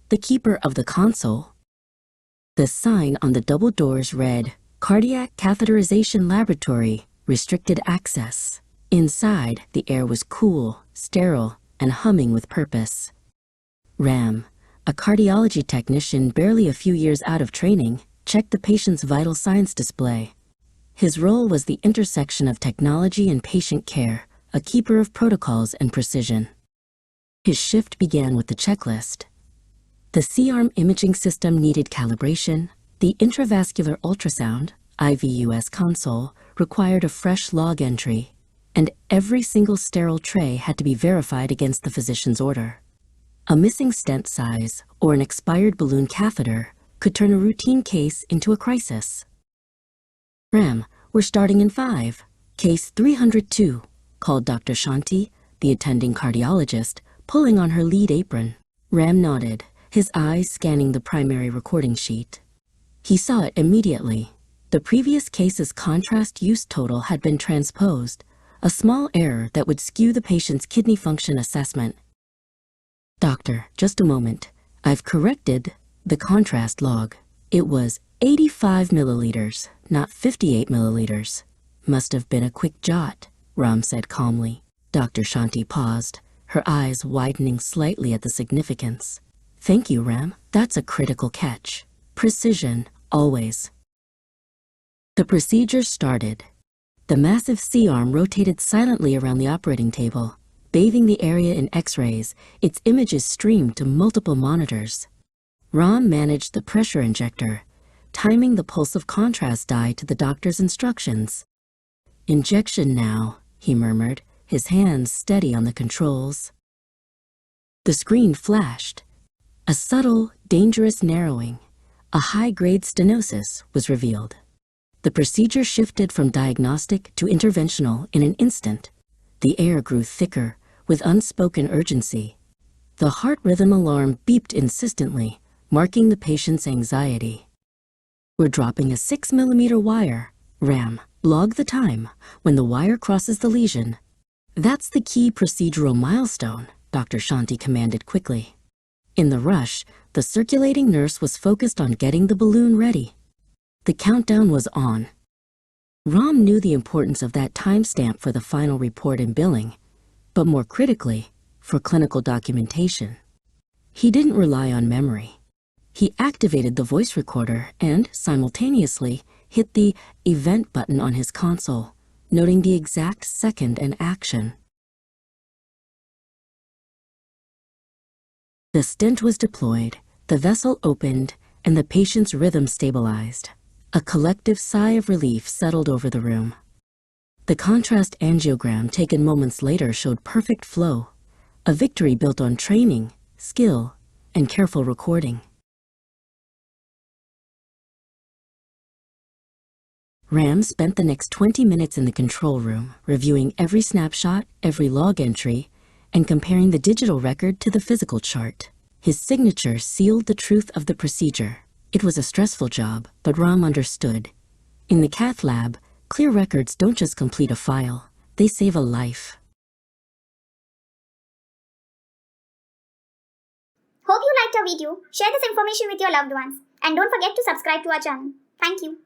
the keeper of the console. The sign on the double doors read, Cardiac Catheterization Laboratory, Restricted Access. Inside, the air was cool, sterile, and humming with purpose. Ram, a cardiology technician barely a few years out of training, checked the patient's vital signs display. His role was the intersection of technology and patient care, a keeper of protocols and precision. His shift began with the checklist. The C-arm imaging system needed calibration, the intravascular ultrasound, IVUS console, required a fresh log entry, and every single sterile tray had to be verified against the physician's order. A missing stent size or an expired balloon catheter could turn a routine case into a crisis. Ram, we're starting in 5. Case 302, called Dr. Shanti, the attending cardiologist, pulling on her lead apron. Ram nodded, his eyes scanning the primary recording sheet. He saw it immediately. The previous case's contrast use total had been transposed, a small error that would skew the patient's kidney function assessment. Doctor, just a moment. I've corrected the contrast log. It was 85 milliliters, not 58 milliliters. Must have been a quick jot, Ram said calmly. Dr. Shanti paused, her eyes widening slightly at the significance. Thank you, Ram. That's a critical catch. Precision, always. The procedure started. The massive C-arm rotated silently around the operating table, bathing the area in X-rays. Its images streamed to multiple monitors. Ram managed the pressure injector, timing the pulse of contrast dye to the doctor's instructions. Injection now, he murmured, his hands steady on the controls. The screen flashed. A subtle, dangerous narrowing, a high-grade stenosis, was revealed. The procedure shifted from diagnostic to interventional in an instant. The air grew thicker, with unspoken urgency. The heart rhythm alarm beeped insistently, marking the patient's anxiety. We're dropping a 6-millimeter wire. Ram, log the time when the wire crosses the lesion. That's the key procedural milestone, Dr. Shanti commanded quickly. In the rush, the circulating nurse was focused on getting the balloon ready. The countdown was on. Ram knew the importance of that timestamp for the final report and billing, but more critically, for clinical documentation. He didn't rely on memory. He activated the voice recorder and, simultaneously, hit the event button on his console, noting the exact second and action. The stent was deployed, the vessel opened, and the patient's rhythm stabilized. A collective sigh of relief settled over the room. The contrast angiogram taken moments later showed perfect flow, a victory built on training, skill, and careful recording. Ram spent the next 20 minutes in the control room, reviewing every snapshot, every log entry, and comparing the digital record to the physical chart. His signature sealed the truth of the procedure. It was a stressful job, but Ram understood. In the Cath lab, clear records don't just complete a file, they save a life. Hope you liked our video. Share this information with your loved ones. And don't forget to subscribe to our channel. Thank you.